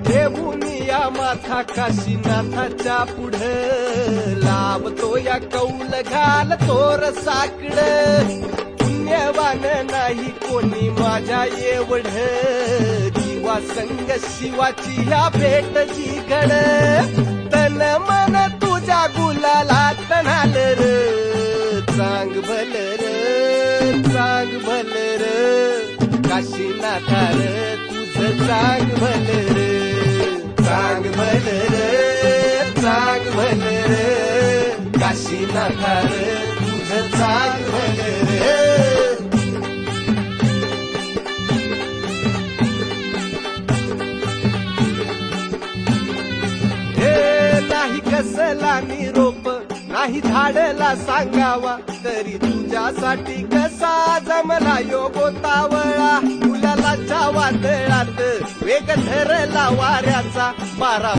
ठेवून या माथा काशीनाथाच्या पुढं लावतो या कौल घाल तोर साकड पुण्यवान नाही कोणी माझ्या एवढ जीवा संग शिवाची ह्या भेट जी घड तन मन तुझ्या गुलालात न्हाल र चांग भल र चांग भल र काशीनाथा र तुझं चांग भल र चांग भल र चांग भल र काशीनाथा र तुझं चांग भल र नाही कसला निरोप नाही धाडला सांगावा तरी तुझ्यासाठी कसा जमला योगोतावळा मुलाच्या वादळात वेग धरला वाऱ्याचा बारा